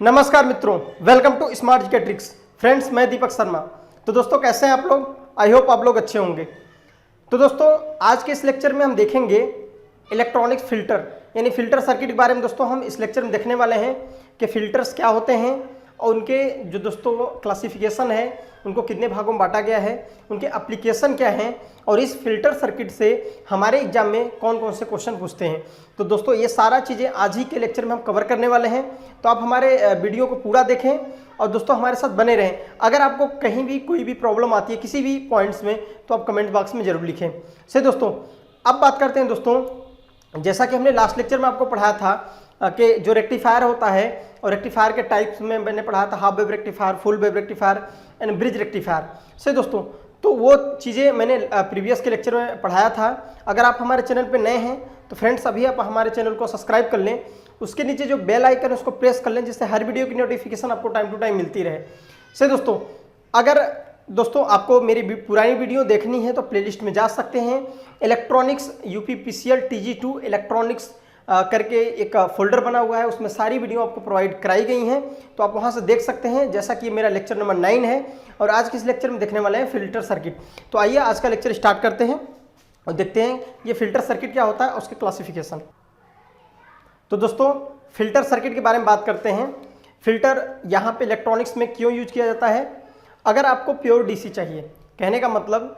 नमस्कार मित्रों, welcome to smart GK tricks. Friends, मैं दीपक शर्मा। तो दोस्तों, कैसे हैं आप लोग? आई होप आप लोग अच्छे होंगे। तो दोस्तों, आज के इस लेक्चर में हम देखेंगे इलेक्ट्रॉनिक्स फिल्टर यानी फिल्टर सर्किट के बारे में। दोस्तों, हम इस लेक्चर में देखने वाले हैं कि फिल्टर्स क्या होते हैं और उनके जो दोस्तों क्लासिफिकेशन है, उनको कितने भागों में बांटा गया है, उनके एप्लीकेशन क्या हैं और इस फिल्टर सर्किट से हमारे एग्जाम में कौन कौन से क्वेश्चन पूछते हैं। तो दोस्तों, ये सारा चीज़ें आज ही के लेक्चर में हम कवर करने वाले हैं। तो आप हमारे वीडियो को पूरा देखें और दोस्तों हमारे साथ बने रहें। अगर आपको कहीं भी कोई भी प्रॉब्लम आती है किसी भी पॉइंट्स में, तो आप कमेंट बॉक्स में जरूर लिखें। से दोस्तों, अब बात करते हैं दोस्तों, जैसा कि हमने लास्ट लेक्चर में आपको पढ़ाया था कि जो रेक्टिफायर होता है और रेक्टिफायर के टाइप्स में मैंने पढ़ाया था, half wave rectifier, full wave rectifier and bridge rectifier. से दोस्तों, तो वो चीज़ें मैंने प्रीवियस के लेक्चर में पढ़ाया था। अगर आप हमारे चैनल पे नए हैं तो फ्रेंड्स, अभी आप हमारे चैनल को सब्सक्राइब कर लें। उसके नीचे जो बेल आइकन है उसको प्रेस कर लें, जिससे हर वीडियो की नोटिफिकेशन आपको टाइम टू टाइम मिलती रहे। से दोस्तों, अगर दोस्तों आपको मेरी पुरानी वीडियो देखनी है तो प्लेलिस्ट में जा सकते हैं। इलेक्ट्रॉनिक्स UPPCL TG2 इलेक्ट्रॉनिक्स करके एक फोल्डर बना हुआ है, उसमें सारी वीडियो आपको प्रोवाइड कराई गई हैं, तो आप वहां से देख सकते हैं। जैसा कि मेरा लेक्चर नंबर 9 है और आज के इस लेक्चर में देखने वाले हैं फिल्टर सर्किट। तो आइए आज का लेक्चर स्टार्ट करते हैं और देखते हैं ये फिल्टर सर्किट क्या होता है और उसके क्लासिफिकेशन। तो दोस्तों, फिल्टर सर्किट के बारे में बात करते हैं। फिल्टर यहाँ पे इलेक्ट्रॉनिक्स में क्यों यूज किया जाता है? अगर आपको प्योर DC चाहिए, कहने का मतलब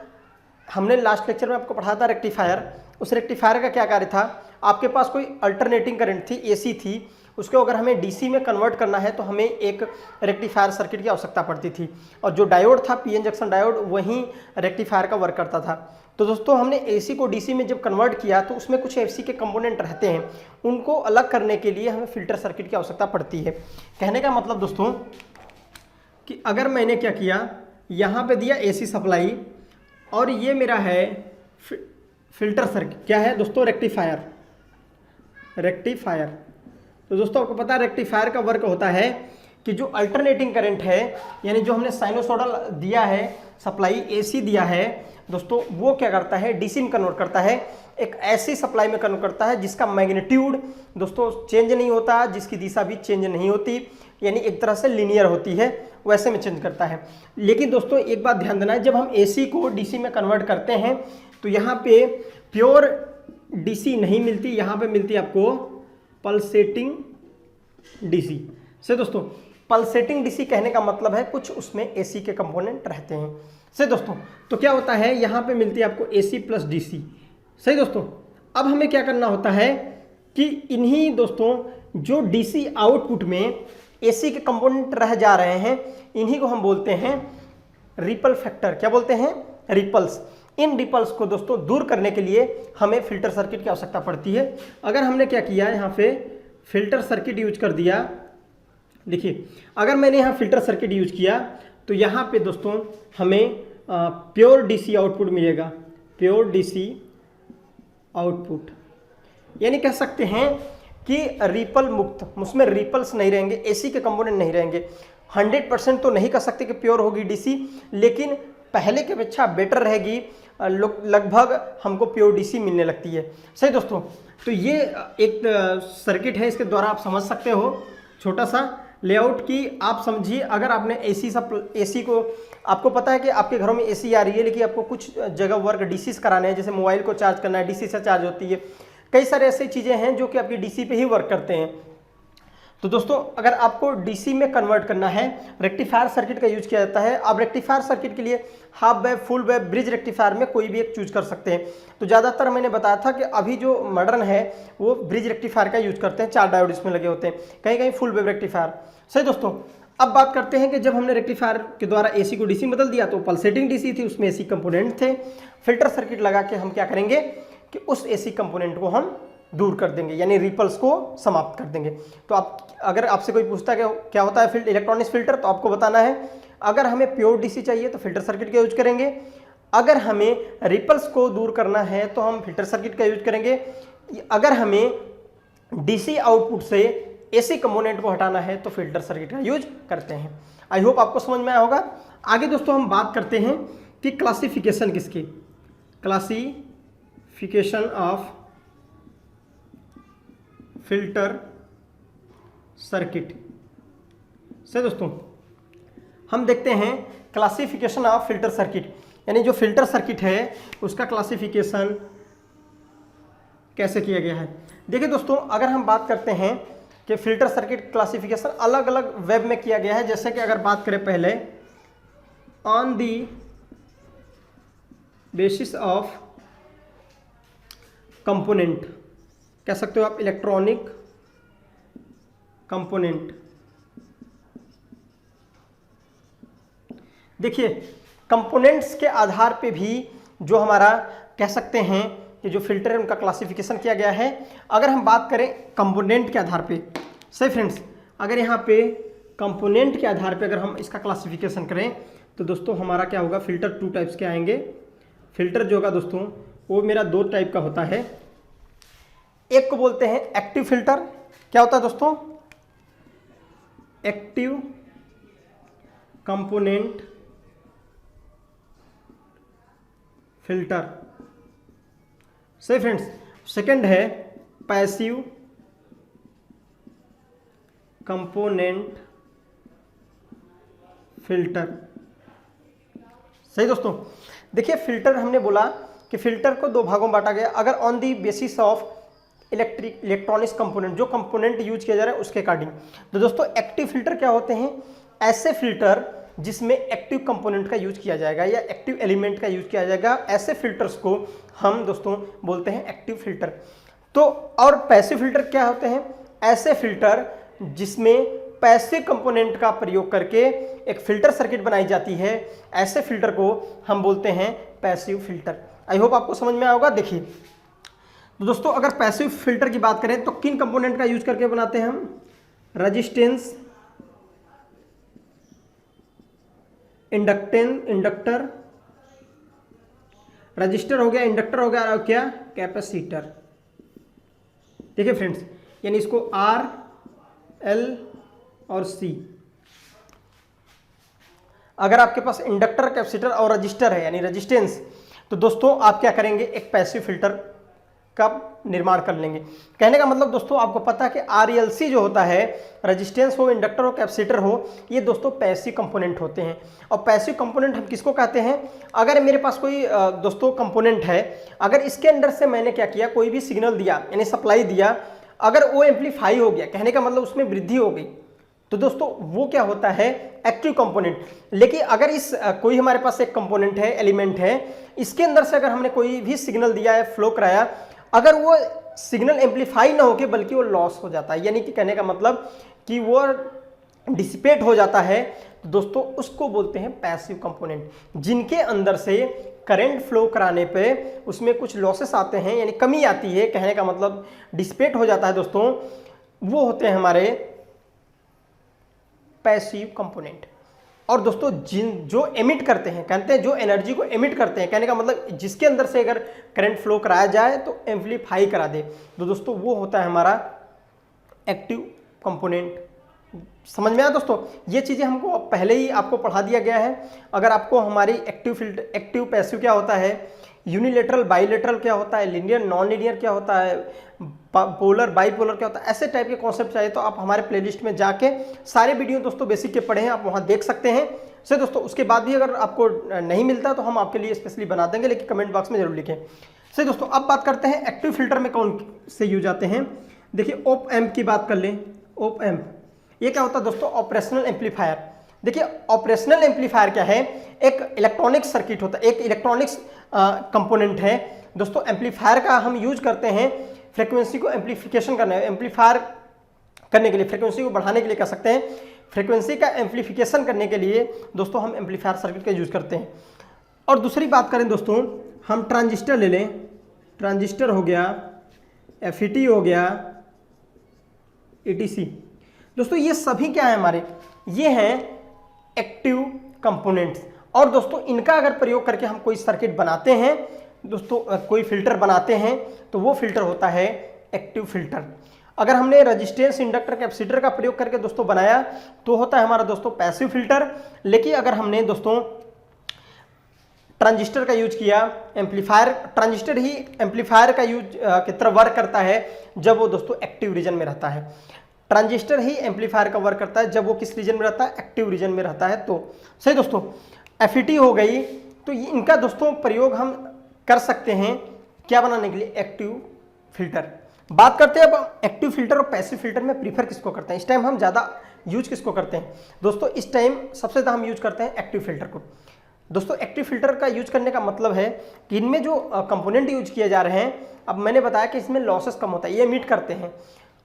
हमने लास्ट लेक्चर में आपको पढ़ा था रेक्टिफायर। उस रेक्टिफायर का क्या कार्य था? आपके पास कोई अल्टरनेटिंग करंट थी, AC थी, उसको अगर हमें DC में कन्वर्ट करना है तो हमें एक रेक्टिफायर सर्किट की आवश्यकता पड़ती थी। और जो डायोड था, PN जंक्शन डायोड, वही रेक्टिफायर का वर्क करता था। तो दोस्तों, हमने AC को DC में जब कन्वर्ट किया तो उसमें कुछ FC के कंपोनेंट रहते हैं, उनको अलग करने के लिए हमें फिल्टर सर्किट की आवश्यकता पड़ती है। कहने का मतलब दोस्तों कि अगर मैंने क्या किया, यहाँ पे दिया AC सप्लाई और ये मेरा है फिल्टर सर्किट। क्या है दोस्तों? रेक्टिफायर। तो दोस्तों, आपको पता है रेक्टिफायर का वर्क होता है कि जो अल्टरनेटिंग करंट है, यानी जो हमने साइनोसॉइडल दिया है, सप्लाई AC दिया है दोस्तों, वो क्या करता है? DC में कन्वर्ट करता है, एक ऐसी सप्लाई में कन्वर्ट करता है जिसका मैग्नीट्यूड दोस्तों चेंज नहीं होता, जिसकी दिशा भी चेंज नहीं होती, यानी एक तरह से लीनियर होती है, वैसे में चेंज करता है। लेकिन दोस्तों, एक बात ध्यान देना है, जब हम AC को DC में कन्वर्ट करते हैं तो यहाँ पे प्योर DC नहीं मिलती, यहाँ पे मिलती है आपको पल्सेटिंग DC। से दोस्तों, पल्सेटिंग DC कहने का मतलब है कुछ उसमें AC के कंपोनेंट रहते हैं। से दोस्तों, तो क्या होता है, यहाँ पे मिलती है आपको AC प्लस DC। सही दोस्तों, अब हमें क्या करना होता है कि इन्हीं दोस्तों जो DC आउटपुट में AC के कंपोनेंट रह जा रहे हैं, इन्हीं को हम बोलते हैं रिपल फैक्टर। क्या बोलते हैं? रिपल्स। इन रिपल्स को दोस्तों दूर करने के लिए हमें फिल्टर सर्किट की आवश्यकता पड़ती है। अगर हमने क्या किया, यहाँ पे फिल्टर सर्किट यूज कर दिया, देखिए, अगर मैंने यहाँ फिल्टर सर्किट यूज किया तो यहाँ पे दोस्तों हमें प्योर DC आउटपुट मिलेगा। प्योर DC आउटपुट, यानी कह सकते हैं कि रिपल मुक्त, उसमें रिपल्स नहीं रहेंगे, AC के कंपोनेंट नहीं रहेंगे। 100% तो नहीं कह सकते कि प्योर होगी DC, लेकिन पहले की अपेक्षा बेटर रहेगी, लगभग हमको प्योर DC मिलने लगती है। सही दोस्तों, तो ये एक सर्किट है, इसके द्वारा आप समझ सकते हो छोटा सा लेआउट की आप समझिए। अगर आपने AC को, आपको पता है कि आपके घरों में AC आ रही है, लेकिन आपको कुछ जगह वर्क DC कराने हैं, जैसे मोबाइल को चार्ज करना है, DC से चार्ज होती है। कई सारे ऐसी चीज़ें हैं जो कि आपकी DC पे ही वर्क करते हैं। तो दोस्तों, अगर आपको DC में कन्वर्ट करना है, रेक्टिफायर सर्किट का यूज किया जाता है। आप रेक्टिफायर सर्किट के लिए half wave, full wave, bridge rectifier में कोई भी एक चूज कर सकते हैं। तो ज़्यादातर मैंने बताया था कि अभी जो मॉडर्न है वो ब्रिज रेक्टिफायर का यूज करते हैं, 4 डायोड इसमें लगे होते हैं, कहीं कहीं फुल वेव रेक्टिफायर। सही दोस्तों, अब बात करते हैं कि जब हमने रेक्टिफायर के द्वारा AC को DC में बदल दिया तो पल्सेटिंग DC थी, उसमें AC कंपोनेंट थे। फिल्टर सर्किट लगा के हम क्या करेंगे कि उस AC कंपोनेंट को हम दूर कर देंगे, यानी रिपल्स को समाप्त कर देंगे। तो आप, अगर आपसे कोई पूछता है कि क्या होता है इलेक्ट्रॉनिक्स फिल्टर, तो आपको बताना है, अगर हमें प्योर DC चाहिए तो फिल्टर सर्किट का यूज करेंगे, अगर हमें रिपल्स को दूर करना है तो हम फिल्टर सर्किट का यूज करेंगे, अगर हमें DC आउटपुट से AC कंपोनेंट को हटाना है तो फिल्टर सर्किट का यूज करते हैं। आई होप आपको समझ में आया होगा। आगे दोस्तों हम बात करते हैं कि क्लासिफिकेशन किसकी, क्लासिफिकेशन ऑफ फिल्टर सर्किट। सही दोस्तों, हम देखते हैं क्लासिफिकेशन ऑफ फिल्टर सर्किट, यानी जो फिल्टर सर्किट है उसका क्लासिफिकेशन कैसे किया गया है। देखिए दोस्तों, अगर हम बात करते हैं कि फिल्टर सर्किट क्लासिफिकेशन अलग अलग वेब में किया गया है, जैसे कि अगर बात करें पहले on the basis of component, कह सकते हो आप इलेक्ट्रॉनिक कंपोनेंट। देखिए कंपोनेंट्स के आधार पे भी जो हमारा कह सकते हैं कि जो फिल्टर है उनका क्लासिफिकेशन किया गया है। अगर हम बात करें कंपोनेंट के आधार पे, सही फ्रेंड्स, अगर यहाँ पे कंपोनेंट के आधार पे अगर हम इसका क्लासिफिकेशन करें तो दोस्तों हमारा क्या होगा, फिल्टर 2 टाइप्स के आएंगे। फिल्टर जो होगा दोस्तों वो मेरा 2 टाइप का होता है। एक को बोलते हैं एक्टिव फिल्टर। क्या होता है दोस्तों, एक्टिव कंपोनेंट फिल्टर। सही फ्रेंड्स। सेकंड है पैसिव कंपोनेंट फिल्टर। सही दोस्तों, देखिए फिल्टर हमने बोला कि फिल्टर को 2 भागों में बांटा गया। अगर on the basis of electronics component, जो कंपोनेंट यूज किया जा रहा है उसके अकॉर्डिंग। तो दोस्तों एक्टिव फिल्टर क्या होते हैं, ऐसे फिल्टर जिसमें एक्टिव कंपोनेंट का यूज किया जाएगा या एक्टिव एलिमेंट का यूज किया जाएगा, ऐसे फिल्टर्स को हम दोस्तों बोलते हैं एक्टिव फिल्टर। तो और पैसिव फिल्टर क्या होते हैं, ऐसे फिल्टर जिसमें पैसिव कंपोनेंट का प्रयोग करके एक फिल्टर सर्किट बनाई जाती है, ऐसे फिल्टर को हम बोलते हैं पैसिव फिल्टर। आई होप आपको समझ में आएगा। देखिए तो दोस्तों अगर पैसिव फिल्टर की बात करें तो किन कंपोनेंट का यूज करके बनाते हैं हम, रेजिस्टेंस, इंडक्टर, रजिस्टर हो गया, इंडक्टर हो गया, और क्या कैपेसिटर। देखिए फ्रेंड्स, यानी इसको R, L और C। अगर आपके पास इंडक्टर, कैपेसिटर और रजिस्टर है यानी रेजिस्टेंस, तो दोस्तों आप क्या करेंगे, एक पैसिव फिल्टर का निर्माण कर लेंगे। कहने का मतलब दोस्तों आपको पता है कि RLC जो होता है, रेजिस्टेंस हो, इंडक्टर हो, कैपेसिटर हो, ये दोस्तों पैसिव कंपोनेंट होते हैं। और पैसिव कंपोनेंट हम किसको कहते हैं, अगर मेरे पास कोई दोस्तों कंपोनेंट है, अगर इसके अंदर से मैंने क्या किया, कोई भी सिग्नल दिया यानी सप्लाई दिया, अगर वो एम्पलीफाई हो गया, कहने का मतलब उसमें वृद्धि हो गई, तो दोस्तों वो क्या होता है, एक्टिव कंपोनेंट। लेकिन अगर इस कोई हमारे पास एक कंपोनेंट है, एलिमेंट है, इसके अंदर से अगर हमने कोई भी सिग्नल दिया है, फ्लो कराया, अगर वो सिग्नल एम्पलीफाई ना होके बल्कि वो लॉस हो जाता है, यानी कि कहने का मतलब कि वो डिसिपेट हो जाता है, तो दोस्तों उसको बोलते हैं पैसिव कंपोनेंट। जिनके अंदर से करंट फ्लो कराने पे उसमें कुछ लॉसेस आते हैं, यानी कमी आती है, कहने का मतलब डिसिपेट हो जाता है दोस्तों, वो होते हैं हमारे पैसिव कंपोनेंट। और दोस्तों जो एमिट करते हैं, कहते हैं जो एनर्जी को एमिट करते हैं, कहने का मतलब जिसके अंदर से अगर करंट फ्लो कराया जाए तो एम्पलीफाई करा दे, तो दोस्तों वो होता है हमारा एक्टिव कंपोनेंट। समझ में आया दोस्तों, ये चीज़ें हमको पहले ही आपको पढ़ा दिया गया है। अगर आपको हमारी एक्टिव पैसिव क्या होता है, यूनिलेटरल बाइलेटरल क्या होता है, लीनियर नॉन लीनियर क्या होता है, पोलर बाईपोलर क्या होता है, ऐसे टाइप के कॉन्सेप्ट चाहिए तो आप हमारे प्लेलिस्ट में जाके सारे वीडियो दोस्तों बेसिक के पढ़े हैं, आप वहाँ देख सकते हैं। सर दोस्तों उसके बाद भी अगर आपको नहीं मिलता तो हम आपके लिए स्पेशली बना देंगे, लेकिन कमेंट बॉक्स में जरूर लिखें। सर दोस्तों अब बात करते हैं एक्टिव फिल्टर में कौन से यूज आते हैं। देखिए ओप एम्प की बात कर लें। ओप एम्प ये क्या होता है दोस्तों, ऑपरेशनल एम्पलीफायर। देखिए ऑपरेशनल एम्पलीफायर क्या है, एक इलेक्ट्रॉनिक सर्किट होता है, एक इलेक्ट्रॉनिक्स कंपोनेंट है दोस्तों। एम्पलीफायर का हम यूज करते हैं फ्रीक्वेंसी को एम्पलीफिकेशन करने, एम्पलीफायर करने के लिए, फ्रीक्वेंसी को बढ़ाने के लिए कह सकते हैं, फ्रीक्वेंसी का एम्पलीफिकेशन करने के लिए दोस्तों हम एम्पलीफायर सर्किट का यूज करते हैं। और दूसरी बात करें दोस्तों, हम ट्रांजिस्टर ले लें, ट्रांजिस्टर हो गया, FET हो गया, ETC। दोस्तों ये सभी क्या है हमारे, ये हैं एक्टिव कंपोनेंट्स। और दोस्तों इनका अगर प्रयोग करके हम कोई सर्किट बनाते हैं दोस्तों, कोई फिल्टर बनाते हैं, तो वो फिल्टर होता है एक्टिव फिल्टर। अगर हमने रेजिस्टेंस, इंडक्टर, कैपेसिटर का प्रयोग करके दोस्तों बनाया तो होता है हमारा दोस्तों पैसिव फिल्टर। लेकिन अगर हमने दोस्तों ट्रांजिस्टर का यूज किया, एम्पलीफायर, ट्रांजिस्टर ही एम्पलीफायर का यूज की तरह वर्क करता है जब वो दोस्तों एक्टिव रीजन में रहता है। ट्रांजिस्टर ही एम्पलीफायर का वर्क करता है जब वो किस रीजन में रहता है, एक्टिव रीजन में रहता है। तो सही दोस्तों, एफईटी हो गई। तो इनका दोस्तों प्रयोग हम कर सकते हैं क्या बनाने के लिए, एक्टिव फिल्टर। बात करते हैं अब एक्टिव फिल्टर और पैसिव फिल्टर में प्रीफर किसको करते हैं, इस टाइम हम ज़्यादा यूज किसको करते हैं दोस्तों। इस टाइम सबसे ज़्यादा हम यूज करते हैं एक्टिव फिल्टर को। दोस्तों एक्टिव फिल्टर का यूज करने का मतलब है कि इनमें जो कंपोनेंट यूज किए जा रहे हैं, अब मैंने बताया कि इसमें लॉसेस कम होता है, ये एमिट करते हैं।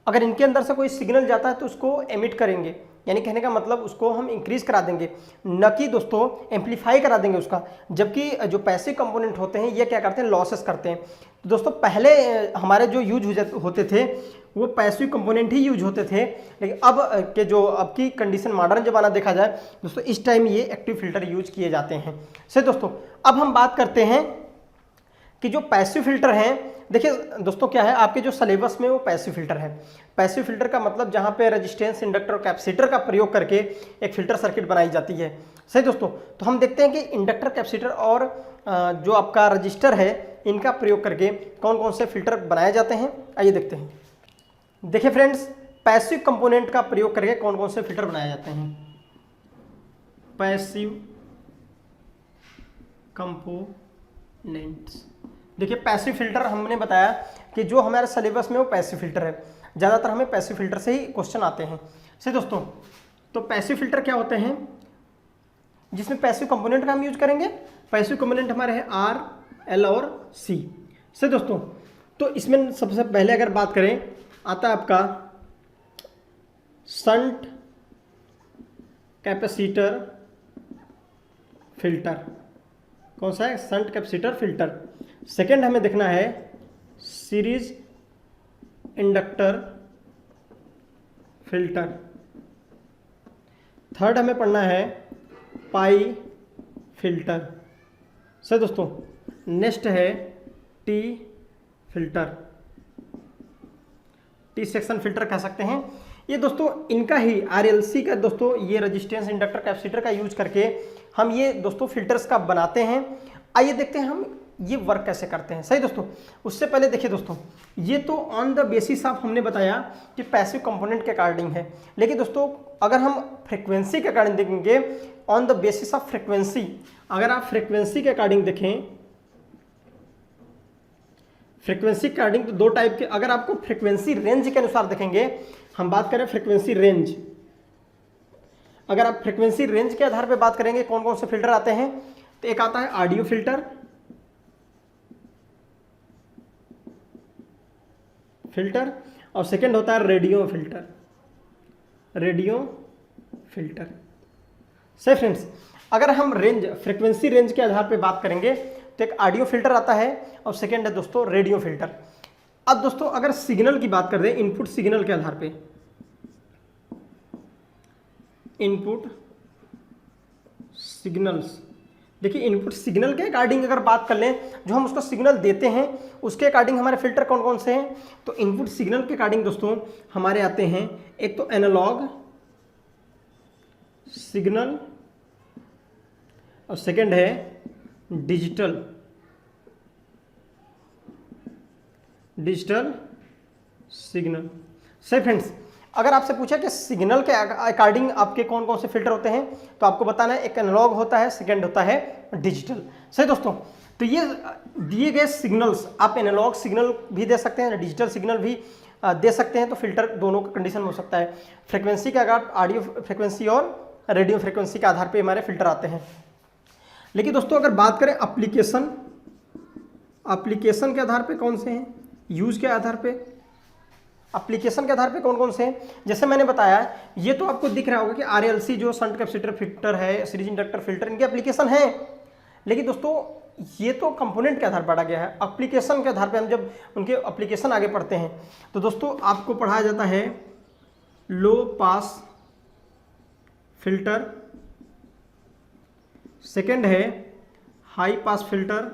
अगर इनके अंदर से कोई सिग्नल जाता है तो उसको एमिट करेंगे, यानी कहने का मतलब उसको हम इंक्रीज करा देंगे, न कि दोस्तों एम्पलीफाई करा देंगे उसका। जबकि जो पैसिव कंपोनेंट होते हैं ये क्या करते हैं, लॉसेस करते हैं। तो दोस्तों पहले हमारे जो यूज होते थे वो पैसिव कंपोनेंट ही यूज होते थे, लेकिन अब के जो अब की कंडीशन मॉडर्न जमाना देखा जाए दोस्तों, इस टाइम ये एक्टिव फिल्टर यूज किए जाते हैं। सही दोस्तों, अब हम बात करते हैं कि जो पैसिव फिल्टर हैं, देखिए दोस्तों क्या है, आपके जो सिलेबस में वो पैसिव फिल्टर है। पैसिव फिल्टर का मतलब जहाँ पे रेजिस्टेंस, इंडक्टर और कैपेसिटर का प्रयोग करके एक फिल्टर सर्किट बनाई जाती है। सही दोस्तों, तो हम देखते हैं कि इंडक्टर, कैपेसिटर और जो आपका रजिस्टर है, इनका प्रयोग करके कौन कौन से फिल्टर बनाए जाते हैं, आइए देखते हैं। देखिए फ्रेंड्स, पैसिव कंपोनेंट का प्रयोग करके कौन कौन से फिल्टर बनाए जाते हैं। पैसिव कंपोनेंट्स, देखिए पैसिव फिल्टर हमने बताया कि जो हमारे सिलेबस में वो पैसिव फिल्टर है, ज़्यादातर हमें पैसिव फिल्टर से ही क्वेश्चन आते हैं। सही दोस्तों, तो पैसिव फिल्टर क्या होते हैं जिसमें पैसिव कंपोनेंट का हम यूज करेंगे। पैसिव कंपोनेंट हमारे हैं आर, एल और सी। सही दोस्तों, तो इसमें सबसे पहले अगर बात करें, आता है आपका शंट कैपेसिटर फिल्टर। कौन सा है, शंट कैपेसिटर फिल्टर। सेकेंड हमें देखना है सीरीज इंडक्टर फिल्टर। थर्ड हमें पढ़ना है पाई फिल्टर। सही दोस्तों, नेक्स्ट है T filter, T section filter कह सकते हैं। ये दोस्तों इनका ही आरएलसी का दोस्तों, ये रेजिस्टेंस, इंडक्टर, कैपेसिटर का यूज करके हम ये दोस्तों फिल्टर्स का बनाते हैं। आइए देखते हैं हम ये वर्क कैसे करते हैं। सही दोस्तों, उससे पहले देखिए दोस्तों, ये तो ऑन द बेसिस ऑफ हमने बताया कि पैसिव कंपोनेंट के अकॉर्डिंग है, लेकिन दोस्तों अगर हम फ्रिक्वेंसी के अकॉर्डिंग देखेंगे, on the basis of frequency, अगर आप फ्रिक्वेंसी के अकॉर्डिंग देखें, फ्रिक्वेंसी के अकॉर्डिंग तो दो टाइप के, अगर आपको फ्रिक्वेंसी रेंज के अनुसार देखेंगे, हम बात करें फ्रिक्वेंसी रेंज, अगर आप फ्रिक्वेंसी रेंज के आधार पर बात करेंगे कौन कौन से फिल्टर आते हैं, तो एक आता है ऑडियो फिल्टर, और सेकंड होता है रेडियो फिल्टर, रेडियो फिल्टर। सही फ्रेंड्स, अगर हम रेंज, फ्रिक्वेंसी रेंज के आधार पे बात करेंगे तो एक ऑडियो फिल्टर आता है और सेकंड है दोस्तों रेडियो फिल्टर। अब दोस्तों अगर सिग्नल की बात कर दें, इनपुट सिग्नल के आधार पे, इनपुट सिग्नल्स, देखिए इनपुट सिग्नल के अकॉर्डिंग अगर बात कर लें, जो हम उसको सिग्नल देते हैं उसके अकॉर्डिंग हमारे फिल्टर कौन कौन से हैं, तो इनपुट सिग्नल के अकॉर्डिंग दोस्तों हमारे आते हैं, एक तो एनालॉग सिग्नल और सेकंड है डिजिटल सिग्नल। सही फ्रेंड्स, अगर आपसे पूछा कि सिग्नल के अकॉर्डिंग आपके कौन कौन से फिल्टर होते हैं, तो आपको बताना है एक एनालॉग होता है, सेकंड होता है डिजिटल। सही दोस्तों, तो ये दिए गए सिग्नल्स, आप एनालॉग सिग्नल भी दे सकते हैं, डिजिटल सिग्नल भी दे सकते हैं, तो फिल्टर दोनों का कंडीशन हो सकता है। फ्रिक्वेंसी के आधार, ऑडियो फ्रिक्वेंसी और रेडियो फ्रिक्वेंसी के आधार पर हमारे फिल्टर आते हैं। लेकिन दोस्तों अगर बात करें एप्लीकेशन के आधार पे कौन से हैं, यूज के आधार पे, एप्लीकेशन के आधार पे कौन कौन से हैं, जैसे मैंने बताया ये तो आपको दिख रहा होगा कि आरएलसी जो शंट कैपेसिटर फिल्टर है, सीरीज इंडक्टर फिल्टर, इनके एप्लीकेशन है। लेकिन दोस्तों ये तो कंपोनेंट के आधार पर पढ़ा गया है, एप्लीकेशन के आधार पे हम जब उनके एप्लीकेशन आगे पढ़ते हैं तो दोस्तों आपको पढ़ाया जाता है लो पास फिल्टर, सेकंड है हाई पास फिल्टर,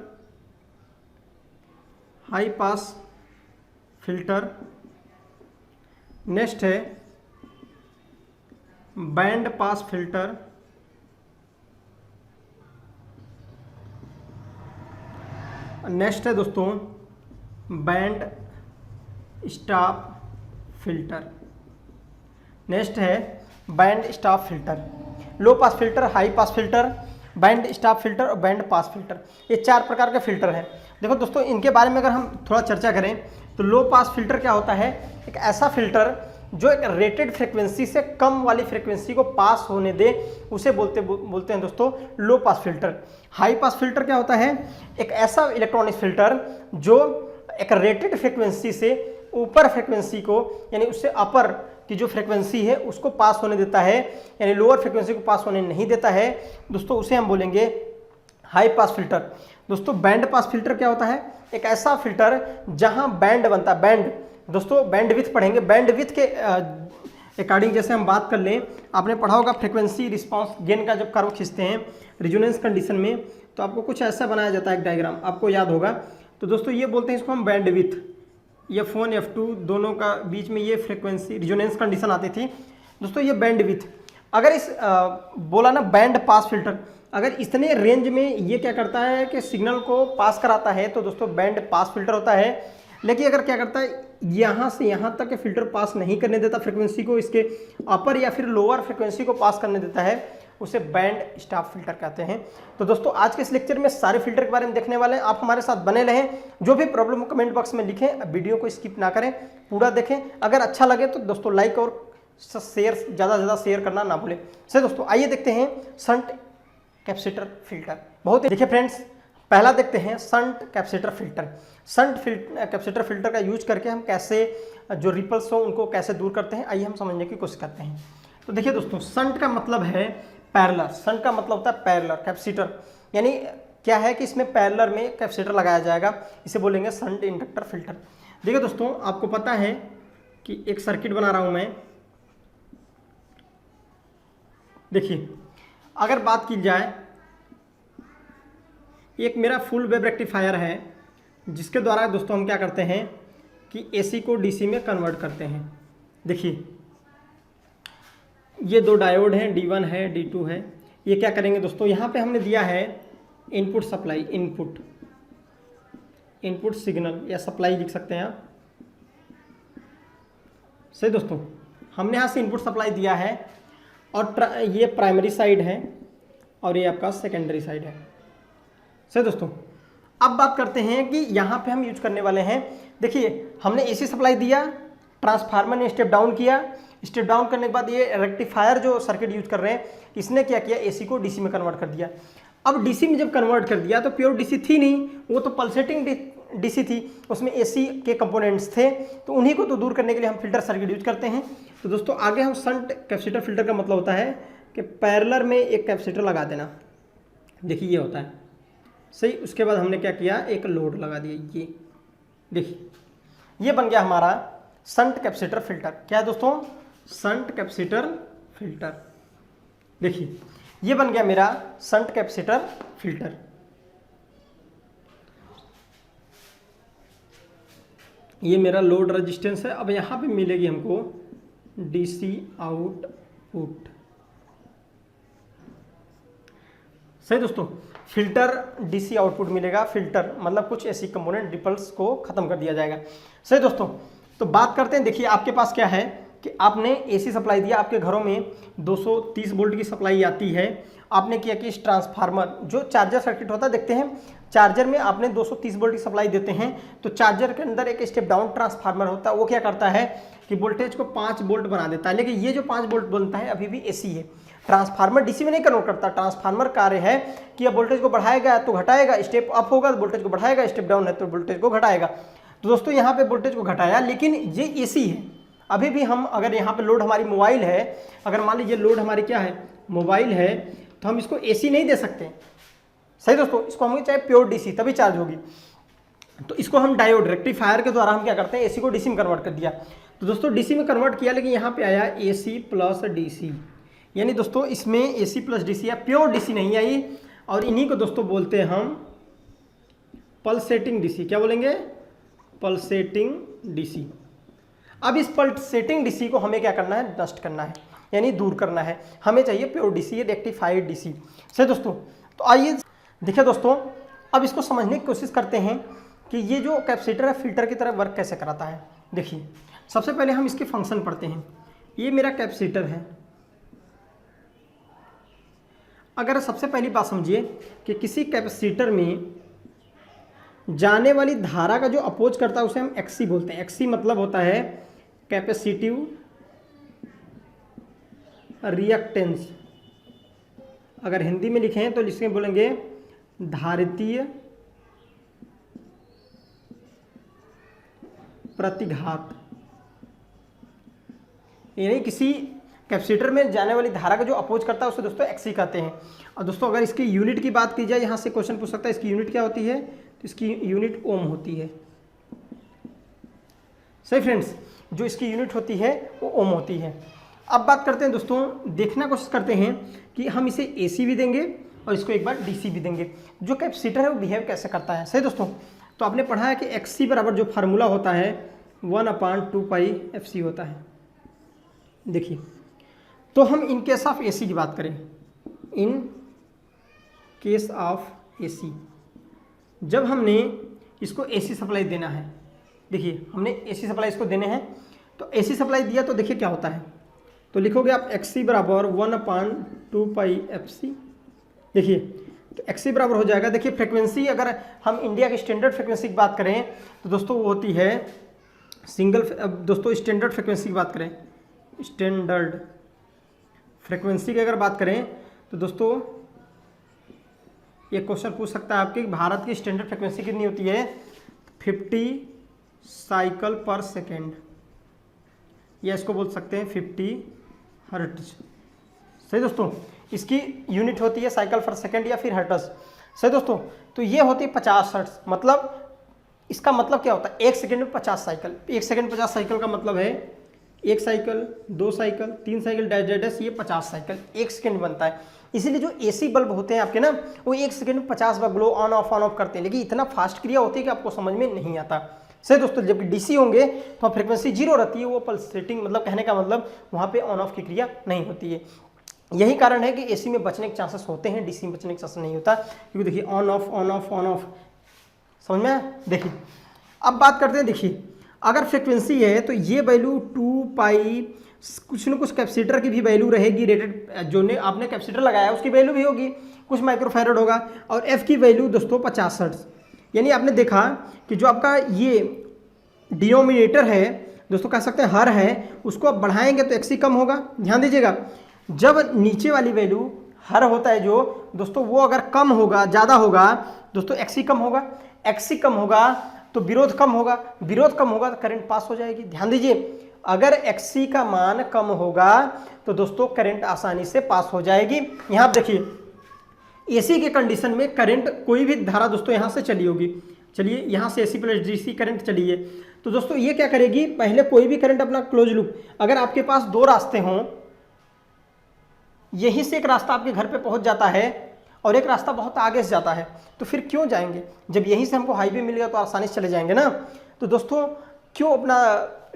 नेक्स्ट है बैंड पास फिल्टर, नेक्स्ट है दोस्तों बैंड स्टॉप फिल्टर। नेक्स्ट है band stop filter, low pass filter, high pass filter, band stop filter और बैंड पास फिल्टर। ये 4 प्रकार के filter हैं। देखो दोस्तों, इनके बारे में अगर हम थोड़ा चर्चा करें तो लो पास फिल्टर क्या होता है, एक ऐसा फिल्टर जो एक रेटेड फ्रिक्वेंसी से कम वाली फ्रिक्वेंसी को पास होने दे, उसे बोलते हैं दोस्तों low pass filter. High pass filter क्या होता है, एक ऐसा इलेक्ट्रॉनिक फिल्टर जो एक रेटेड फ्रिक्वेंसी से ऊपर फ्रिक्वेंसी को, यानी उससे अपर की जो फ्रिक्वेंसी है उसको पास होने देता है, यानी लोअर फ्रिक्वेंसी को पास होने नहीं देता है दोस्तों, उसे हम बोलेंगे हाई पास फिल्टर। दोस्तों बैंड पास फिल्टर क्या होता है, एक ऐसा फिल्टर जहां बैंड बनता है, बैंड दोस्तों बैंडविड्थ पढ़ेंगे, बैंडविड्थ के अकॉर्डिंग जैसे हम बात कर लें, आपने पढ़ा होगा फ्रिक्वेंसी रिस्पांस गेन का जब कर्व खींचते हैं रिजोनेंस कंडीशन में, तो आपको कुछ ऐसा बनाया जाता है, एक डायग्राम आपको याद होगा। तो दोस्तों ये बोलते हैं इसको हम बैंडविड्थ, F1 F2 दोनों का बीच में ये फ्रिक्वेंसी रिजोनेंस कंडीशन आती थी दोस्तों, ये बैंडविड्थ। अगर इस बोला ना बैंड पास फिल्टर, अगर इतने रेंज में ये क्या करता है कि सिग्नल को पास कराता है तो दोस्तों बैंड पास फिल्टर होता है। लेकिन अगर क्या करता है, यहाँ से यहाँ तक फिल्टर पास नहीं करने देता फ्रिक्वेंसी को, इसके अपर या फिर लोअर फ्रिक्वेंसी को पास करने देता है, उसे बैंड स्टॉप फिल्टर कहते हैं। तो दोस्तों आज के इस लेक्चर में सारे फिल्टर के बारे में देखने वाले हैं, आप हमारे साथ बने रहें। जो भी प्रॉब्लम हो कमेंट बॉक्स में लिखें, वीडियो को स्किप ना करें, पूरा देखें। अगर अच्छा लगे तो दोस्तों लाइक और शेयर, ज़्यादा से ज़्यादा शेयर करना ना भूलें। सही दोस्तों, आइए देखते हैं शंट कैपेसिटर फिल्टर। बहुत देखिए फ्रेंड्स, पहला देखते हैं shunt capacitor filter. Shunt capacitor filter का यूज करके हम कैसे जो रिपल्स हो उनको कैसे दूर करते हैं, आइए हम समझने की कोशिश करते हैं। तो देखिए दोस्तों, शंट का मतलब है पैरेलल, शंट का मतलब होता है पैरेलल कैपेसिटर, यानी क्या है कि इसमें पैरेलल में कैपेसिटर लगाया जाएगा, इसे बोलेंगे शंट इंडक्टर फिल्टर। देखिए दोस्तों, आपको पता है कि एक सर्किट बना रहा हूं मैं। देखिए, अगर बात की जाए, एक मेरा फुल वेव रेक्टिफायर है जिसके द्वारा दोस्तों हम क्या करते हैं कि AC को DC में कन्वर्ट करते हैं। देखिए, ये 2 डायोड हैं, D1 है, D2 है। ये क्या करेंगे दोस्तों, यहाँ पे हमने दिया है इनपुट सप्लाई, इनपुट सिग्नल या सप्लाई लिख सकते हैं आप। सही दोस्तों, हमने यहाँ से इनपुट सप्लाई दिया है और ये प्राइमरी साइड है और ये आपका सेकेंडरी साइड है। सही दोस्तों, अब बात करते हैं कि यहाँ पे हम यूज करने वाले हैं। देखिए, हमने AC सप्लाई दिया, ट्रांसफार्मर ने स्टेप डाउन किया, स्टेप डाउन करने के बाद ये रेक्टिफायर जो सर्किट यूज कर रहे हैं, इसने क्या किया, AC को DC में कन्वर्ट कर दिया। अब DC में जब कन्वर्ट कर दिया तो प्योर DC थी नहीं, वो तो पल्सेटिंग DC थी, उसमें AC के कंपोनेंट्स थे, तो उन्हीं को तो दूर करने के लिए हम फिल्टर सर्किट यूज करते हैं। तो दोस्तों आगे हम शंट कैपेसिटर फिल्टर का मतलब होता है कि पैरेलल में एक कैपेसिटर लगा देना। देखिए ये होता है सही। उसके बाद हमने क्या किया, एक लोड लगा दिया। ये देखिए, ये बन गया हमारा शंट कैपेसिटर फिल्टर। क्या है दोस्तों, शंट कैपेसिटर फिल्टर। देखिए, ये बन गया मेरा शंट कैपेसिटर फिल्टर। ये मेरा लोड रेजिस्टेंस है। अब यहाँ पे मिलेगी हमको DC आउटपुट। सही दोस्तों, फिल्टर DC आउटपुट मिलेगा। फिल्टर मतलब कुछ ऐसी कंपोनेंट रिपल्स को खत्म कर दिया जाएगा। सही दोस्तों, तो बात करते हैं। देखिए, आपके पास क्या है कि आपने AC सप्लाई दिया, आपके घरों में 230 वोल्ट की सप्लाई आती है। आपने किया कि इस ट्रांसफार्मर जो चार्जर सर्किट होता है, देखते हैं चार्जर में आपने 230 वोल्ट की सप्लाई देते हैं, तो चार्जर के अंदर एक स्टेप डाउन ट्रांसफार्मर होता है। वो क्या करता है कि वोल्टेज को 5 वोल्ट बना देता है। लेकिन ये जो 5 वोल्ट बनता है अभी भी AC है। ट्रांसफार्मर DC में नहीं कन्वर्ट करता। ट्रांसफार्मर कार्य है कि अब वोल्टेज को बढ़ाएगा तो घटाएगा, स्टेप अप होगा तो वोल्टेज को बढ़ाएगा, स्टेप डाउन है तो वोल्टेज को घटाएगा। तो दोस्तों यहाँ पे वोल्टेज को घटाया, लेकिन ये AC है। अभी भी हम अगर यहाँ पे लोड हमारी मोबाइल है, अगर मान लीजिए लोड हमारी क्या है, मोबाइल है, तो हम इसको AC नहीं दे सकते। सही दोस्तों, इसको हम चाहे प्योर DC तभी चार्ज होगी। तो इसको हम डायोड रेक्टिफायर के द्वारा हम क्या करते हैं, AC को DC में कन्वर्ट कर दिया। तो दोस्तों DC में कन्वर्ट किया, लेकिन यहाँ पे आया AC प्लस DC, यानी दोस्तों इसमें AC प्लस DC या प्योर DC नहीं आई। और इन्हीं को दोस्तों बोलते हैं हम पल्सेटिंग DC। क्या बोलेंगे, पल्सेटिंग DC। अब इस पल्सेटिंग DC को हमें क्या करना है, नष्ट करना है, यानी दूर करना है। हमें चाहिए प्योर DC, रेक्टिफाइड DC। सही दोस्तों, तो आइए देखिए दोस्तों, अब इसको समझने की कोशिश करते हैं कि ये जो कैपेसिटर है फिल्टर की तरह वर्क कैसे कराता है। देखिए, सबसे पहले हम इसके फंक्शन पढ़ते हैं। ये मेरा कैपेसिटर है। अगर सबसे पहली बात समझिए कि किसी कैपेसिटर में जाने वाली धारा का जो अपोज करता है उसे हम एक्सी बोलते हैं। एक्सी मतलब होता है कैपेसिटिव रिएक्टेंस। अगर हिंदी में लिखें तो इसमें बोलेंगे धारितीय प्रतिघात। यानी किसी कैपेसिटर में जाने वाली धारा का जो अपोज करता है उसे दोस्तों एक्सी कहते हैं। और दोस्तों अगर इसकी यूनिट की बात की जाए, यहाँ से क्वेश्चन पूछ सकता है इसकी यूनिट क्या होती है, तो इसकी यूनिट ओम होती है। सही फ्रेंड्स, जो इसकी यूनिट होती है वो ओम होती है। अब बात करते हैं दोस्तों, देखना कोशिश करते हैं कि हम इसे एसी भी देंगे और इसको एक बार डीसी भी देंगे, जो कैपेसिटर है वो बिहेव कैसे करता है। सही दोस्तों, तो आपने पढ़ा है कि एक्सी बराबर जो फार्मूला होता है 1/2πfc होता है। देखिए, तो हम इन केस ऑफ एसी की बात करें, इन केस ऑफ एसी, जब हमने इसको एसी सप्लाई देना है, देखिए हमने एसी सप्लाई इसको देने हैं, तो एसी सप्लाई दिया तो देखिए क्या होता है, तो लिखोगे आप एक्सी बराबर 1/2πfc। देखिए तो एक्सी बराबर हो जाएगा, देखिए फ्रिक्वेंसी अगर हम इंडिया की स्टैंडर्ड फ्रिक्वेंसी की बात करें तो दोस्तों वो होती है सिंगल। अब दोस्तों स्टैंडर्ड फ्रिक्वेंसी की बात करें, स्टैंडर्ड फ्रिक्वेंसी की अगर बात करें तो दोस्तों ये क्वेश्चन पूछ सकता है आपके, भारत की स्टैंडर्ड फ्रिक्वेंसी कितनी होती है, 50 साइकिल पर सेकेंड, या इसको बोल सकते हैं 50 हर्ट्ज। सही दोस्तों, इसकी यूनिट होती है साइकिल पर सेकेंड या फिर हर्ट्ज। सही दोस्तों, तो ये होती है 50 हर्ट्ज। मतलब इसका मतलब क्या होता है, एक सेकेंड में 50 साइकिल। एक सेकेंड 50 साइकिल का मतलब है एक साइकिल, दो साइकिल, तीन साइकिल, डैश डैश डैश, ये 50 साइकिल एक सेकेंड बनता है। इसीलिए जो एसी बल्ब होते हैं आपके ना, वो एक सेकेंड में 50 बार ग्लो ऑन ऑफ करते हैं, लेकिन इतना फास्ट क्रिया होती है कि आपको समझ में नहीं आता। सही दोस्तों, जब डीसी होंगे तो फ्रिक्वेंसी 0 रहती है, वो पल्सेटिंग, मतलब कहने का मतलब वहाँ पे ऑन ऑफ की क्रिया नहीं होती है। यही कारण है कि एसी में बचने के चांसेस होते हैं, डीसी में बचने के चांसेस नहीं होता, क्योंकि देखिए on off on off on off, समझ में आया। देखिए अब बात करते हैं, देखिए अगर फ्रिक्वेंसी है तो ये वैल्यू 2π, कुछ न कुछ कैपेसिटर की भी वैल्यू रहेगी, रेटेड जो ने आपने कैपेसिटर लगाया उसकी वैल्यू भी होगी, कुछ माइक्रोफैरड होगा, और एफ की वैल्यू दोस्तों 50 हर्ट्ज। यानी आपने देखा कि जो आपका ये डिनोमिनेटर है दोस्तों, कह सकते हैं हर है, उसको आप बढ़ाएंगे तो एक्सी कम होगा। ध्यान दीजिएगा, जब नीचे वाली वैल्यू हर होता है जो दोस्तों, वो अगर कम होगा, ज़्यादा होगा दोस्तों, एक्सी कम होगा। एक्सी कम होगा तो विरोध कम होगा, विरोध कम होगा तो करंट पास हो जाएगी। ध्यान दीजिए, अगर एक्सी का मान कम होगा तो दोस्तों करंट आसानी से पास हो जाएगी। यहाँ देखिए एसी के कंडीशन में करंट, कोई भी धारा दोस्तों यहाँ से चली होगी, चलिए यहाँ से एसी प्लस डीसी करंट चली है, तो दोस्तों ये क्या करेगी, पहले कोई भी करंट अपना क्लोज लूप, अगर आपके पास दो रास्ते हों, यहीं से एक रास्ता आपके घर पे पहुंच जाता है और एक रास्ता बहुत आगे से जाता है, तो फिर क्यों जाएंगे, जब यहीं से हमको हाईवे मिल गया तो आसानी से चले जाएंगे ना। तो दोस्तों क्यों अपना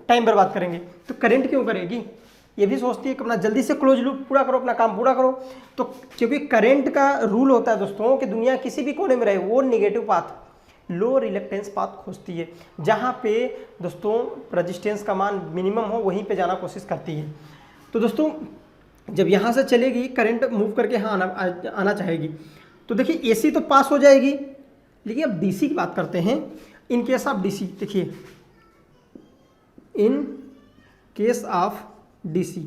टाइम बर्बाद करेंगे, तो करंट क्यों करेगी, ये भी सोचती है कि अपना जल्दी से क्लोज लूप पूरा करो, अपना काम पूरा करो। तो क्योंकि करंट का रूल होता है दोस्तों कि दुनिया किसी भी कोने में रहे, वो निगेटिव पाथ, लो रिलेक्टेंस पाथ खोजती है, जहाँ पे दोस्तों रेजिस्टेंस का मान मिनिमम हो वहीं पे जाना कोशिश करती है। तो दोस्तों जब यहाँ से चलेगी करंट मूव करके यहाँ आना चाहेगी, तो देखिए एसी तो पास हो जाएगी, लेकिन अब डीसी की बात करते हैं। इन केस ऑफ डीसी, देखिए in case of DC,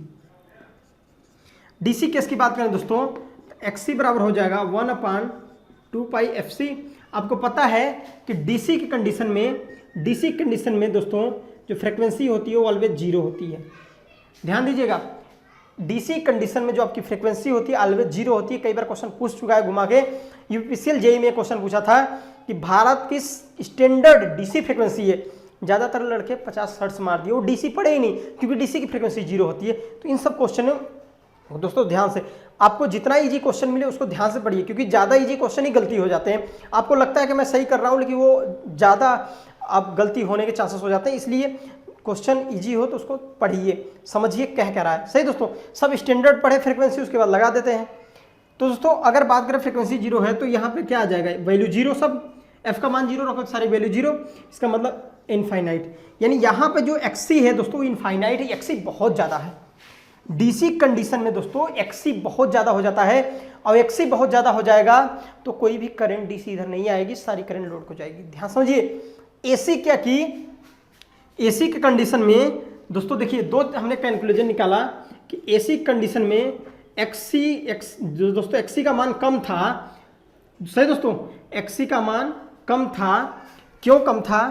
DC case की बात करें दोस्तों, एक्सी बराबर हो जाएगा 1/2πfc। आपको पता है कि डीसी की कंडीशन में दोस्तों जो फ्रिक्वेंसी होती है वो ऑलवेज 0 होती है। ध्यान दीजिएगा, डीसी कंडीशन में जो आपकी फ्रिक्वेंसी होती है ऑलवेज 0 होती है। कई बार क्वेश्चन पूछ चुका है घुमा के, यूपीसीएल जेईई में क्वेश्चन पूछा था कि भारत की स्टैंडर्ड डीसी फ्रिक्वेंसी है, ज़्यादातर लड़के 50 हर्ट्ज मार दिए, वो डीसी पढ़े ही नहीं क्योंकि डीसी की फ्रिक्वेंसी 0 होती है। तो इन सब क्वेश्चन दोस्तों ध्यान से, आपको जितना इजी क्वेश्चन मिले उसको ध्यान से पढ़िए, क्योंकि ज़्यादा इजी क्वेश्चन ही गलती हो जाते हैं। आपको लगता है कि मैं सही कर रहा हूँ, लेकिन वो ज़्यादा आप गलती होने के चांसेस हो जाते हैं। इसलिए क्वेश्चन इजी हो तो उसको पढ़िए, समझिए कह रहा है। सही दोस्तों, सब स्टैंडर्ड पढ़े फ्रिक्वेंसी, उसके बाद लगा देते हैं। तो दोस्तों अगर बात करें फ्रिक्वेंसी 0 है तो यहाँ पे क्या आ जाएगा, वैल्यू 0, सब एफ का मान 0 रखो, सारी वैल्यू 0, इसका मतलब इनफाइनाइट। यानी यहाँ पे जो एक्सी है दोस्तों इनफाइनाइट है, एक्सी बहुत ज़्यादा है। डीसी कंडीशन में दोस्तों एक्सी बहुत ज़्यादा हो जाता है, और एक्सी बहुत ज़्यादा हो जाएगा तो कोई भी करंट डीसी इधर नहीं आएगी, सारी करंट लोड को जाएगी। ध्यान समझिए, एसी क्या की, एसी के कंडीशन में दोस्तों देखिए दो हमने कैलकुलेशन निकाला कि एसी कंडीशन में जो दोस्तों एक्सी का मान कम था, सही दोस्तों, एक्सी का मान कम था। क्यों कम था?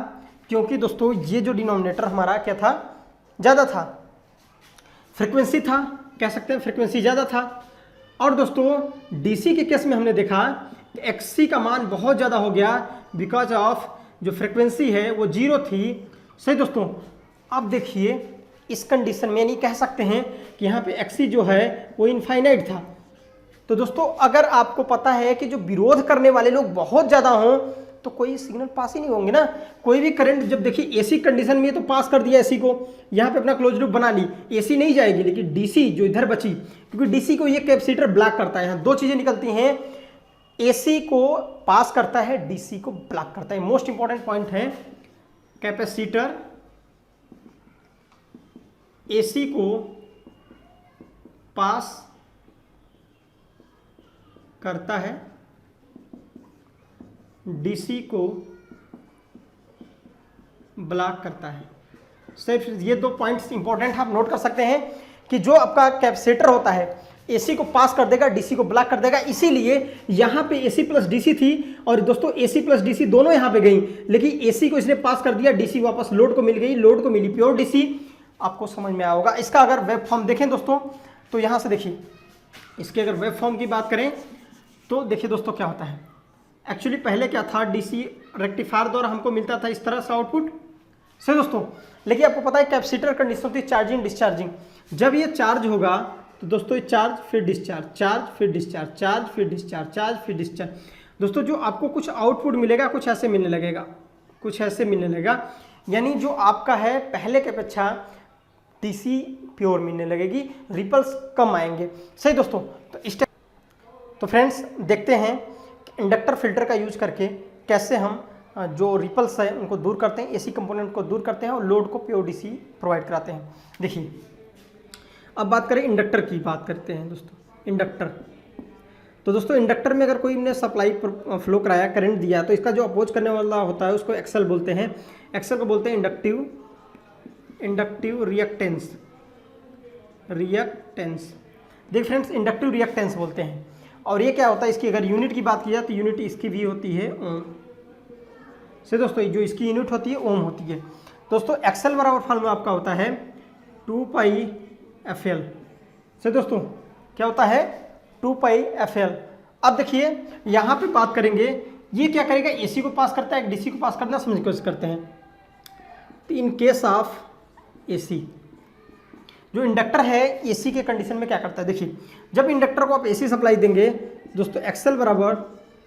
क्योंकि दोस्तों ये जो डिनोमिनेटर हमारा क्या था, ज़्यादा था, फ्रीक्वेंसी था, कह सकते हैं फ्रीक्वेंसी ज़्यादा था। और दोस्तों डीसी के केस में हमने देखा कि एक्सी का मान बहुत ज़्यादा हो गया बिकॉज ऑफ जो फ्रीक्वेंसी है वो जीरो थी। सही दोस्तों, अब देखिए इस कंडीशन में नहीं कह सकते हैं कि यहाँ पे एक्सी जो है वो इनफाइनाइट था। तो दोस्तों अगर आपको पता है कि जो विरोध करने वाले लोग बहुत ज़्यादा हों तो कोई सिग्नल पास ही नहीं होंगे ना, कोई भी करंट। जब देखिए एसी कंडीशन में तो पास कर दिया एसी को, यहाँ पे अपना क्लोज लूप बना ली, एसी नहीं जाएगी, लेकिन डीसी जो इधर बची, क्योंकि डीसी को ये कैपेसिटर ब्लॉक करता है। यहाँ दो चीज़ें निकलती हैं, एसी को पास करता है, डीसी को ब्लॉक करता है। मोस्ट इंपॉर्टेंट पॉइंट है, कैपेसिटर एसी को पास करता है, डीसी को ब्लॉक करता है। सिर्फ ये दो पॉइंट्स इंपॉर्टेंट आप नोट कर सकते हैं कि जो आपका कैपेसिटर होता है एसी को पास कर देगा, डीसी को ब्लॉक कर देगा। इसीलिए यहाँ पे एसी प्लस डीसी थी, और दोस्तों एसी प्लस डीसी दोनों यहाँ पे गई, लेकिन एसी को इसने पास कर दिया, डीसी वापस लोड को मिल गई, लोड को मिली प्योर डीसी। आपको समझ में आया होगा। इसका अगर वेब फॉर्म देखें दोस्तों, तो यहाँ से देखिए, इसके अगर वेब फॉर्म की बात करें तो देखिए दोस्तों क्या होता है। एक्चुअली पहले क्या था, डीसी रेक्टिफायर द्वारा हमको मिलता था इस तरह से आउटपुट, सही दोस्तों। लेकिन आपको पता है कैपेसिटर कंडीशन होती है चार्जिंग डिस्चार्जिंग। जब ये चार्ज होगा तो दोस्तों ये चार्ज फिर डिस्चार्ज, चार्ज फिर डिस्चार्ज, चार्ज फिर डिस्चार्ज, चार्ज फिर डिस्चार्ज। दोस्तों जो आपको कुछ आउटपुट मिलेगा कुछ ऐसे मिलने लगेगा, कुछ ऐसे मिलने लगेगा, यानी जो आपका है पहले के अपेक्षा डीसी प्योर मिलने लगेगी, रिपल्स कम आएंगे, सही दोस्तों। तो फ्रेंड्स देखते हैं इंडक्टर फिल्टर का यूज करके कैसे हम जो रिपल्स है उनको दूर करते हैं, एसी कंपोनेंट को दूर करते हैं और लोड को प्योर डीसी प्रोवाइड कराते हैं। देखिए अब बात करें इंडक्टर की, बात करते हैं दोस्तों इंडक्टर। तो दोस्तों इंडक्टर में अगर कोई ने सप्लाई फ्लो कराया, करंट दिया, तो इसका जो अपोज करने वाला होता है उसको एक्सेल बोलते हैं। एक्सेल को बोलते हैं इंडक्टिव रिएक्टेंस। देख फ्रेंड्स, इंडक्टिव रिएक्टेंस बोलते हैं। और ये क्या होता है, इसकी अगर यूनिट की बात की जाए तो यूनिट इसकी भी होती है ओम, से दोस्तों जो इसकी यूनिट होती है ओम होती है। दोस्तों एक्सेल बराबर फॉर्मूला आपका होता है 2πfl, से दोस्तों क्या होता है 2πfl। अब देखिए यहाँ पे बात करेंगे, ये क्या करेगा, एसी को पास करता है, डीसी को पास करना समझ के कोशिश करते हैं। तो इन केस ऑफ एसी, जो इंडक्टर है एसी के कंडीशन में क्या करता है, देखिए जब इंडक्टर को आप एसी सप्लाई देंगे दोस्तों, एक्सेल बराबर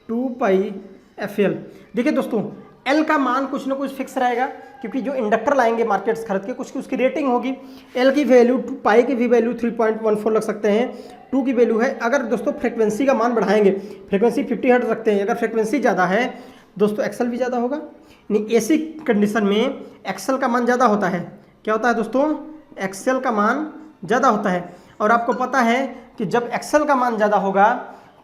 2πfl। देखिए दोस्तों एल का मान कुछ ना कुछ फिक्स रहेगा, क्योंकि जो इंडक्टर लाएंगे मार्केट से खरीद के कुछ की उसकी रेटिंग होगी। एल की वैल्यू, पाई की भी वैल्यू 3.14 लग सकते हैं, 2 की वैल्यू है। अगर दोस्तों फ्रिक्वेंसी का मान बढ़ाएंगे, फ्रिक्वेंसी 50 हर्ट्ज रखते हैं, अगर फ्रिक्वेंसी ज़्यादा है दोस्तों एक्सेल भी ज़्यादा होगा। यानी एसी कंडीशन में एक्सेल का मान ज़्यादा होता है। क्या होता है दोस्तों, एक्सेल का मान ज़्यादा होता है। और आपको पता है कि जब एक्सेल का मान ज़्यादा होगा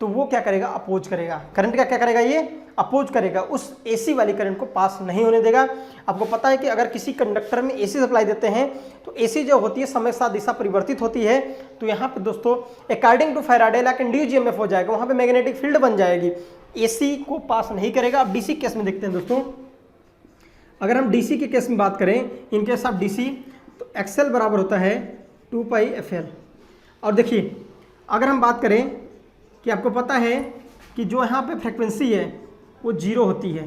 तो वो क्या करेगा, अपोज करेगा, करंट का क्या करेगा, ये अपोज करेगा, उस एसी वाली करंट को पास नहीं होने देगा। आपको पता है कि अगर किसी कंडक्टर में एसी सप्लाई देते हैं तो एसी जो होती है समय साथ दिशा परिवर्तित होती है। तो यहाँ पे दोस्तों according to Faraday law induced EMF हो जाएगा, वहाँ पे मैग्नेटिक फील्ड बन जाएगी, एसी को पास नहीं करेगा। अब डीसी केस में देखते हैं दोस्तों, अगर हम डीसी के केस में बात करें, इन केस ऑफ डीसी, तो एक्सेल बराबर होता है 2πfl। और देखिए अगर हम बात करें कि आपको पता है कि जो यहाँ पे फ्रिक्वेंसी है वो जीरो होती है,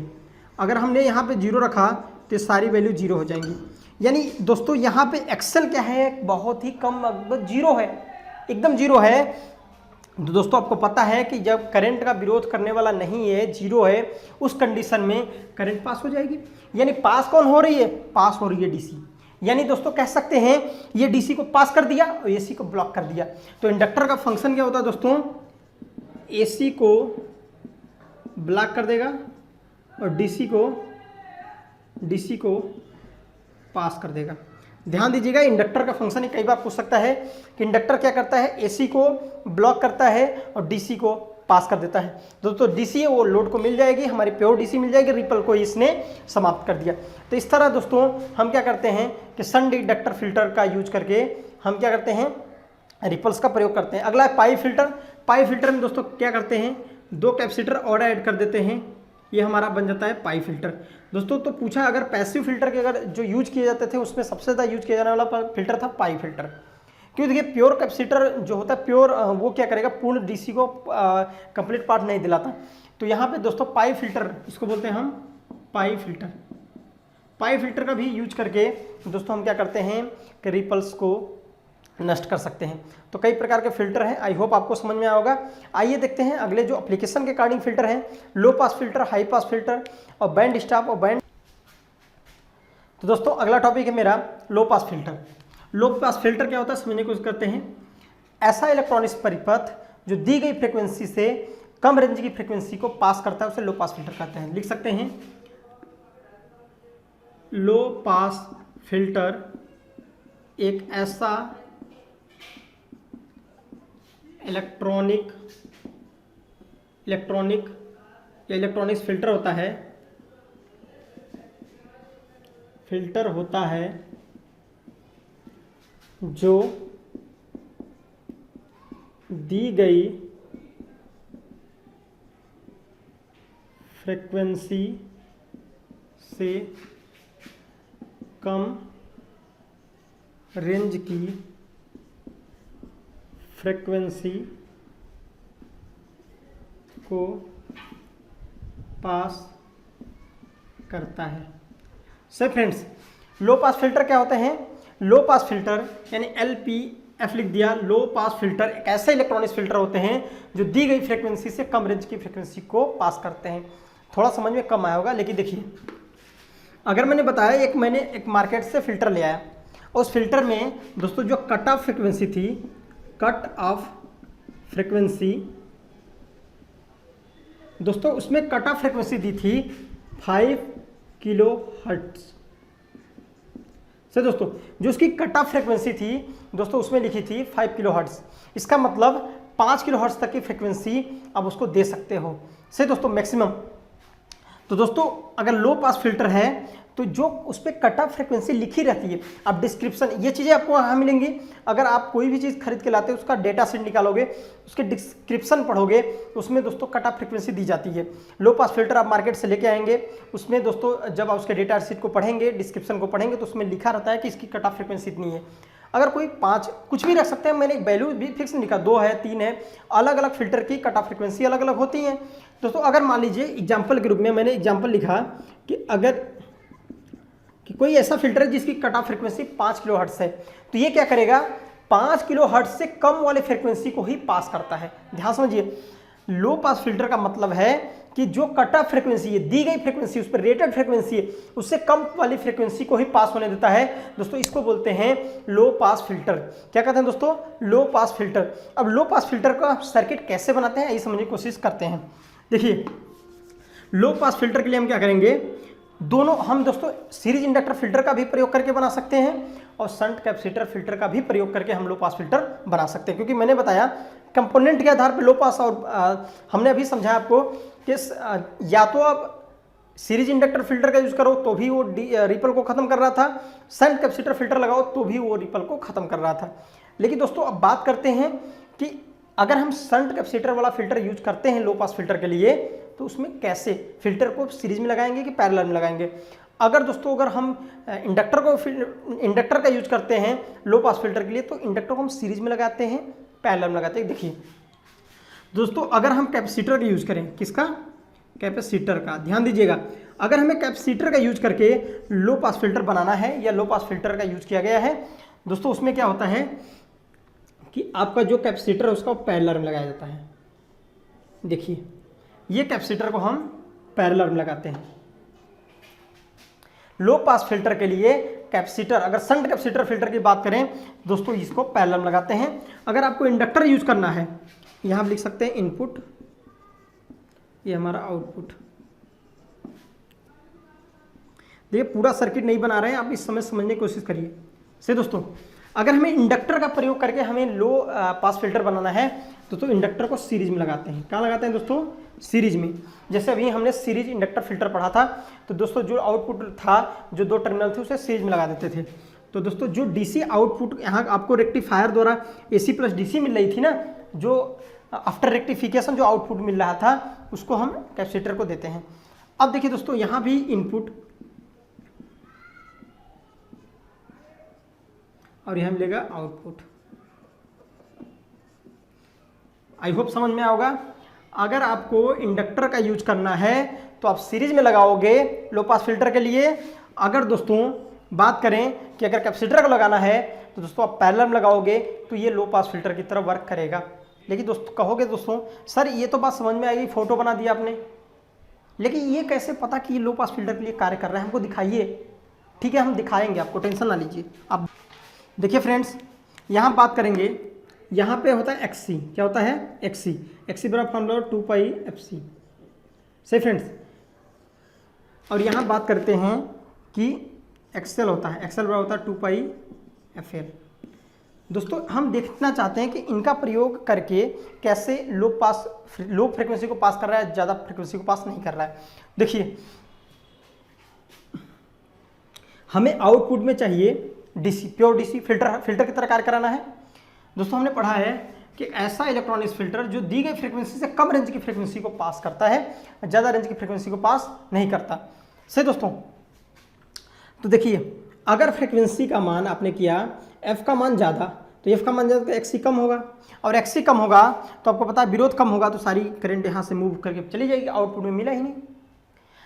अगर हमने यहाँ पे जीरो रखा तो सारी वैल्यू जीरो हो जाएंगी। यानी दोस्तों यहाँ पे एक्सेल क्या है, बहुत ही कम, जीरो है, एकदम जीरो है। तो दोस्तों आपको पता है कि जब करंट का विरोध करने वाला नहीं है, जीरो है, उस कंडीशन में करंट पास हो जाएगी। यानी पास कौन हो रही है, पास हो रही है डीसी। यानी दोस्तों कह सकते हैं ये डीसी को पास कर दिया और एसी को ब्लॉक कर दिया। तो इंडक्टर का फंक्शन क्या होता है दोस्तों, एसी को ब्लॉक कर देगा और डीसी को पास कर देगा। ध्यान दीजिएगा, इंडक्टर का फंक्शन ही कई बार पूछ सकता है कि इंडक्टर क्या करता है, एसी को ब्लॉक करता है और डीसी को पास कर देता है। दोस्तों डीसी है वो लोड को मिल जाएगी, हमारी प्योर डीसी मिल जाएगी, रिपल को इसने समाप्त कर दिया। तो इस तरह दोस्तों हम क्या करते हैं कि शंट इंडक्टर फिल्टर का यूज करके हम क्या करते हैं, रिपल्स का प्रयोग करते हैं। अगला है पाई फिल्टर। पाई फिल्टर में दोस्तों क्या करते हैं, 2 कैपेसिटर और ऐड कर देते हैं, ये हमारा बन जाता है पाई फिल्टर। दोस्तों तो पूछा अगर पैसिव फिल्टर के अगर जो यूज किए जाते थे उसमें सबसे ज़्यादा यूज किया जाने वाला फिल्टर था पाई फिल्टर। क्यों, देखिए प्योर कैपेसिटर जो होता है प्योर वो क्या करेगा, पूर्ण डीसी को कंप्लीट पार्ट नहीं दिलाता। तो यहाँ पे दोस्तों पाई फिल्टर, इसको बोलते हैं हम पाई फिल्टर। पाई फिल्टर का भी यूज करके दोस्तों हम क्या करते हैं कि रिपल्स को नष्ट कर सकते हैं। तो कई प्रकार के फिल्टर हैं, आई होप आपको समझ में आया होगा। आइए देखते हैं अगले जो एप्लीकेशन के अकॉर्डिंग फिल्टर हैं, low pass filter, high pass filter और बैंड स्टॉप और बैंड। तो दोस्तों अगला टॉपिक है मेरा लो pass filter. Low pass filter क्या होता है समझने की कोशिश करते हैं। ऐसा इलेक्ट्रॉनिक्स परिपथ जो दी गई फ्रीक्वेंसी से कम रेंज की फ्रीक्वेंसी को पास करता है उसे लो पास फिल्टर कहते हैं। लिख सकते हैं लो पास फिल्टर एक ऐसा इलेक्ट्रॉनिक्स फिल्टर होता है जो दी गई फ्रीक्वेंसी से कम रेंज की फ्रीक्वेंसी को पास करता है। सर फ्रेंड्स, लो पास फिल्टर क्या होते हैं, लो पास फिल्टर यानी LPF लिख दिया। लो पास फिल्टर एक ऐसे इलेक्ट्रॉनिक्स फिल्टर होते हैं जो दी गई फ्रीक्वेंसी से कम रेंज की फ्रीक्वेंसी को पास करते हैं। थोड़ा समझ में कम आया होगा, लेकिन देखिए अगर मैंने बताया मैंने एक मार्केट से फिल्टर ले आया, उस फिल्टर में दोस्तों जो कट ऑफ फ्रीक्वेंसी थी, कट ऑफ फ्रीक्वेंसी दोस्तों उसमें कट ऑफ फ्रीक्वेंसी दी थी 5 किलो हर्ट्ज से। दोस्तों जो उसकी कट ऑफ फ्रीक्वेंसी थी दोस्तों उसमें लिखी थी 5 किलो हर्ट्ज। इसका मतलब 5 किलो हर्ट्ज तक की फ्रीक्वेंसी आप उसको दे सकते हो से दोस्तों मैक्सिमम। तो दोस्तों अगर लो पास फिल्टर है तो जो उस पर कट ऑफ फ्रीक्वेंसी लिखी रहती है, आप डिस्क्रिप्शन ये चीज़ें आपको वहाँ मिलेंगी। अगर आप कोई भी चीज़ खरीद के लाते हो उसका डेटा शीट निकालोगे, उसके डिस्क्रिप्शन पढ़ोगे, उसमें दोस्तों कट ऑफ फ्रीक्वेंसी दी जाती है। लो पास फिल्टर आप मार्केट से लेके आएंगे, उसमें दोस्तों जब आप उसके डेटा शीट को पढ़ेंगे, डिस्क्रिप्शन को पढ़ेंगे तो उसमें लिखा रहता है कि इसकी कट ऑफ फ्रीक्वेंसी इतनी है। अगर कोई 5 कुछ भी रख सकते हैं, मैंने एक वैल्यू भी फिक्स नहीं लिखा, 2 है 3 है, अलग अलग फिल्टर की कट ऑफ फ्रीक्वेंसी अलग अलग होती हैं। दोस्तों अगर मान लीजिए एग्जाम्पल के रूप में मैंने एग्जाम्पल लिखा कि अगर कि कोई ऐसा फिल्टर है जिसकी cut off frequency 5 kilo hertz है, तो ये क्या करेगा, 5 किलो हर्ट्ज से कम वाले फ्रीक्वेंसी को ही पास करता है। ध्यान समझिए, लो पास फिल्टर का मतलब है कि जो कट ऑफ फ्रीक्वेंसी है, दी गई फ्रीक्वेंसी, उस पर रेटेड फ्रीक्वेंसी है, उससे कम वाली फ्रीक्वेंसी को ही पास होने देता है। दोस्तों इसको बोलते हैं लो पास फिल्टर। क्या कहते हैं दोस्तों, लो पास फिल्टर। अब लो पास फिल्टर का सर्किट कैसे बनाते हैं ये समझने की कोशिश करते हैं। देखिए लो पास फिल्टर के लिए हम क्या करेंगे, दोनों हम दोस्तों सीरीज इंडक्टर फिल्टर का भी प्रयोग करके बना सकते हैं और शंट कैपेसिटर फिल्टर का भी प्रयोग करके हम लो पास फिल्टर बना सकते हैं। क्योंकि मैंने बताया कंपोनेंट के आधार पर लो पास, और हमने अभी समझाया आपको कि या तो आप सीरीज इंडक्टर फिल्टर का यूज करो तो भी वो रिपल को खत्म कर रहा था, शंट कैपेसिटर फिल्टर लगाओ तो भी वो रिपल को खत्म कर रहा था। लेकिन दोस्तों अब बात करते हैं कि अगर हम शंट कैपेसिटर वाला फिल्टर यूज करते हैं लो पास फिल्टर के लिए, तो उसमें कैसे फिल्टर को सीरीज में लगाएंगे कि पैरेलल में लगाएंगे। अगर दोस्तों अगर हम इंडक्टर का यूज करते हैं लो पास फिल्टर के लिए, तो इंडक्टर को हम सीरीज में लगाते हैं, पैरेलल में लगाते हैं। देखिए दोस्तों अगर हम कैपेसिटर का यूज करें, किसका, कैपेसिटर का, ध्यान दीजिएगा, अगर हमें कैपेसिटर का यूज करके लो पास फिल्टर बनाना है या लो पास फिल्टर का यूज किया गया है दोस्तों, उसमें क्या होता है कि आपका जो कैपेसिटर है उसका पैरेलल में लगाया जाता है। देखिए ये कैपेसिटर को हम पैरेलल में लगाते हैं। लो पास फिल्टर के लिए कैपेसिटर, अगर शंट कैपेसिटर फिल्टर की बात करें दोस्तों, इसको पैरेलल में लगाते हैं। अगर आपको इंडक्टर यूज करना है, यहां आप लिख सकते हैं इनपुट, ये हमारा आउटपुट। देखिए पूरा सर्किट नहीं बना रहे हैं, आप इस समय समझने की कोशिश करिए। से दोस्तों अगर हमें इंडक्टर का प्रयोग करके हमें लो पास फिल्टर बनाना है तो इंडक्टर को सीरीज में लगाते हैं। कहाँ लगाते हैं दोस्तों? सीरीज में। जैसे अभी हमने सीरीज इंडक्टर फिल्टर पढ़ा था, तो दोस्तों जो आउटपुट था, जो 2 टर्मिनल थे, उसे सीरीज में लगा देते थे। तो दोस्तों जो डीसी आउटपुट यहाँ आपको रेक्टिफायर द्वारा एसी प्लस डीसी मिल रही थी ना, जो आफ्टर रेक्टिफिकेशन जो आउटपुट मिल रहा था, उसको हम कैपेसिटर को देते हैं। अब देखिए दोस्तों यहाँ भी इनपुट और यह मिलेगा आउटपुट। आई होप समझ में आओगा। अगर आपको इंडक्टर का यूज करना है तो आप सीरीज में लगाओगे लो पास फिल्टर के लिए। अगर दोस्तों बात करें कि अगर कैपेसिटर को लगाना है तो दोस्तों आप पैरेलल में लगाओगे तो ये लो पास फिल्टर की तरह वर्क करेगा। लेकिन दोस्तों कहोगे दोस्तों सर ये तो बात समझ में आएगी, फोटो बना दिया आपने, लेकिन ये कैसे पता कि ये लो पास फिल्टर के लिए कार्य कर रहा है? हमको दिखाइए। ठीक है, हम दिखाएंगे आपको, टेंशन ना लीजिए। अब देखिए फ्रेंड्स, यहाँ बात करेंगे, यहाँ पे होता है एक्सी। क्या होता है? एक्सी। एक्सी बराबर फॉर्मूला 2 पाई एफ सी। सही फ्रेंड्स। और यहाँ बात करते हैं कि एक्सेल होता है, एक्सेल बराबर होता है 2 पाई एफ एल। दोस्तों हम देखना चाहते हैं कि इनका प्रयोग करके कैसे लो फ्रिक्वेंसी को पास कर रहा है, ज़्यादा फ्रिक्वेंसी को पास नहीं कर रहा है। देखिए हमें आउटपुट में चाहिए डीसी, प्योर डीसी, फिल्टर की तरह कार्य कराना है। दोस्तों हमने पढ़ा है कि ऐसा इलेक्ट्रॉनिक्स फिल्टर जो दी गई फ्रीक्वेंसी से कम रेंज की फ्रीक्वेंसी को पास करता है, ज़्यादा रेंज की फ्रीक्वेंसी को पास नहीं करता। सही दोस्तों। तो देखिए अगर फ्रीक्वेंसी का मान आपने किया एफ का मान ज़्यादा, तो एफ का मान ज़्यादा तो एक्सी कम होगा, और एक्सी कम होगा तो आपको पता है विरोध कम होगा, तो सारी करंट यहाँ से मूव करके चली जाएगी, आउटपुट में मिला ही नहीं।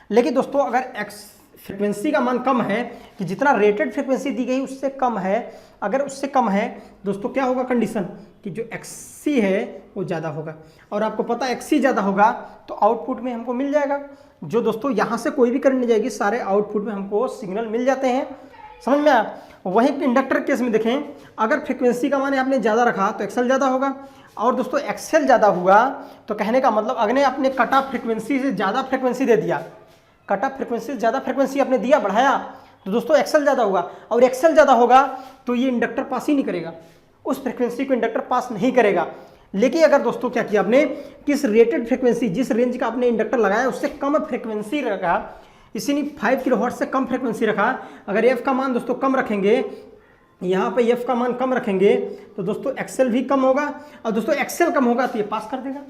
लेकिन दोस्तों अगर एक्स फ्रिक्वेंसी का मान कम है, कि जितना रेटेड फ्रिक्वेंसी दी गई उससे कम है, अगर उससे कम है दोस्तों क्या होगा कंडीशन, कि जो एक्सी है वो ज़्यादा होगा, और आपको पता है एक्सी ज़्यादा होगा तो आउटपुट में हमको मिल जाएगा। जो दोस्तों यहाँ से कोई भी करंट नहीं जाएगी, सारे आउटपुट में हमको सिग्नल मिल जाते हैं। समझ में आया? वहीं इंडक्टर केस में देखें, अगर फ्रिक्वेंसी का मान आपने ज़्यादा रखा तो एक्सेल ज़्यादा होगा, और दोस्तों एक्सेल ज़्यादा हुआ तो कहने का मतलब अगले आपने कट ऑफ फ्रिक्वेंसी से ज़्यादा फ्रिक्वेंसी दे दिया, कट ऑफ फ्रिक्वेंसी से ज़्यादा फ्रिक्वेंसी आपने दिया, बढ़ाया, तो दोस्तों एक्सेल ज़्यादा होगा, और एक्सेल ज़्यादा होगा तो ये इंडक्टर पास ही नहीं करेगा, उस फ्रिक्वेंसी को इंडक्टर पास नहीं करेगा। लेकिन अगर दोस्तों क्या किया आपने, किस रेटेड फ्रिक्वेंसी, जिस रेंज का आपने इंडक्टर लगाया उससे कम फ्रिक्वेंसी रखा, इसीलिए 5 किलोहर्ट्ज से कम फ्रिक्वेंसी रखा। अगर एफ का मान दोस्तों कम रखेंगे, यहाँ पे एफ का मान कम रखेंगे तो दोस्तों एक्सेल भी कम होगा, और दोस्तों एक्सेल कम होगा तो ये पास कर देगा।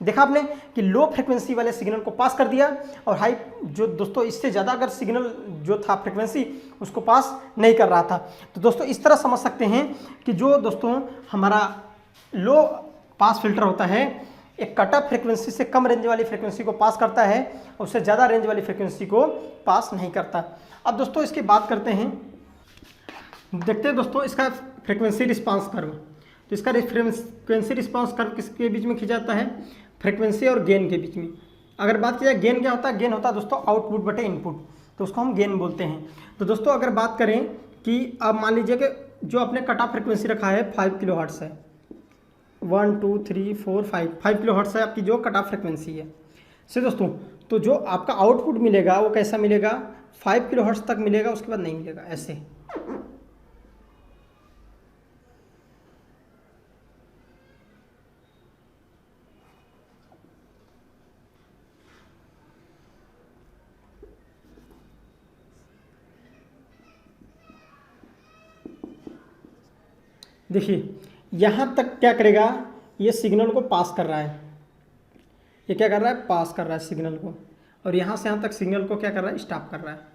देखा आपने कि लो फ्रिक्वेंसी वाले सिग्नल को पास कर दिया, और हाई जो दोस्तों इससे ज़्यादा अगर सिग्नल जो था फ्रिक्वेंसी उसको पास नहीं कर रहा था। तो दोस्तों इस तरह समझ सकते हैं कि जो दोस्तों हमारा लो पास फिल्टर होता है, एक कट ऑफ फ्रिक्वेंसी से कम रेंज वाली फ्रिक्वेंसी को पास करता है, और उससे ज़्यादा रेंज वाली फ्रिक्वेंसी को पास नहीं करता। अब दोस्तों इसकी बात करते हैं, देखते हैं दोस्तों इसका फ्रिक्वेंसी रिस्पांस कर्व। तो इसका फ्रिक्वेंसी रिस्पांस कर्व किसके बीच में खींचा जाता है? फ्रिक्वेंसी और गेन के बीच में। अगर बात की जाए गेन क्या होता है, गेन होता है दोस्तों आउटपुट बटे इनपुट, तो उसको हम गेन बोलते हैं। तो दोस्तों अगर बात करें कि अब मान लीजिए कि जो आपने कट ऑफ फ्रिक्वेंसी रखा है 5 किलोहर्ट्ज है, 1 2 3 4 5 किलोहर्ट्ज है आपकी जो कट ऑफ फ्रिक्वेंसी है। सही दोस्तों। तो जो आपका आउटपुट मिलेगा वो कैसा मिलेगा? 5 किलोहर्ट्ज तक मिलेगा, उसके बाद नहीं मिलेगा, ऐसे। देखिए यहाँ तक क्या करेगा, ये सिग्नल को पास कर रहा है, ये क्या कर रहा है? पास कर रहा है सिग्नल को, और यहाँ से यहाँ तक सिग्नल को क्या कर रहा है? स्टॉप कर रहा है।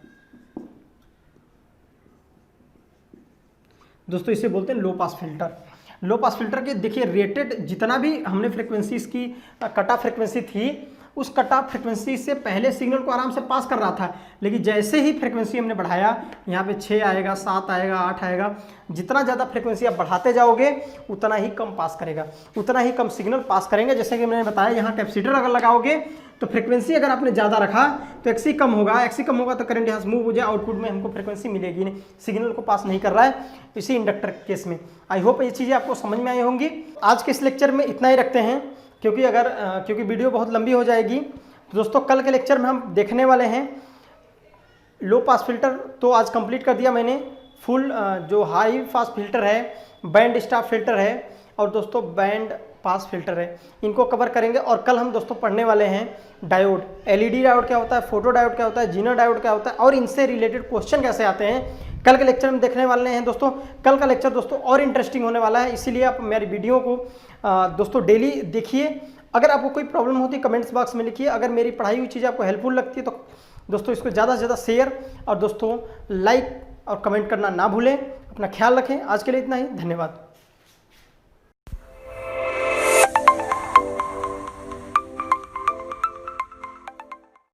दोस्तों इसे बोलते हैं low pass filter. Low pass filter के देखिए रेटेड जितना भी हमने फ्रिक्वेंसी इसकी कट ऑफ फ्रिक्वेंसी थी, उस कट ऑफ फ्रिक्वेंसी से पहले सिग्नल को आराम से पास कर रहा था, लेकिन जैसे ही फ्रिक्वेंसी हमने बढ़ाया, यहाँ पे 6 आएगा, 7 आएगा, 8 आएगा, जितना ज़्यादा फ्रिक्वेंसी आप बढ़ाते जाओगे उतना ही कम पास करेगा, उतना ही कम सिग्नल पास करेंगे। जैसे कि मैंने बताया यहाँ कैपेसिटर अगर लगाओगे तो फ्रिक्वेंसी अगर आपने ज़्यादा रखा तो एक्सी कम होगा, एक्सी कम होगा तो करंट यहाँ से मूव हो जाए, आउटपुट में हमको फ्रिक्वेंसी मिलेगी नहीं, सिग्नल को पास नहीं कर रहा है इसी इंडक्टर केस में। आई होप ये चीज़ें आपको समझ में आई होंगी। आज के इस लेक्चर में इतना ही रखते हैं, क्योंकि वीडियो बहुत लंबी हो जाएगी। तो दोस्तों कल के लेक्चर में हम देखने वाले हैं लो पास फिल्टर, तो आज कंप्लीट कर दिया मैंने, फुल जो हाई पास फिल्टर है, बैंड स्टॉप फिल्टर है और दोस्तों बैंड पास फिल्टर है, इनको कवर करेंगे। और कल हम दोस्तों पढ़ने वाले हैं डायोड, एलईडी डायोड क्या होता है, फोटो डायोड क्या होता है, जीनर डायोड क्या होता है और इनसे रिलेटेड क्वेश्चन कैसे आते हैं, कल के लेक्चर में देखने वाले हैं दोस्तों। कल का लेक्चर दोस्तों और इंटरेस्टिंग होने वाला है, इसीलिए आप मेरी वीडियो को दोस्तों डेली देखिए। अगर आपको कोई प्रॉब्लम होती है कमेंट्स बॉक्स में लिखिए। अगर मेरी पढ़ाई हुई चीज़ें आपको हेल्पफुल लगती है तो दोस्तों इसको ज़्यादा से ज़्यादा शेयर और दोस्तों लाइक और कमेंट करना ना भूलें। अपना ख्याल रखें। आज के लिए इतना ही, धन्यवाद।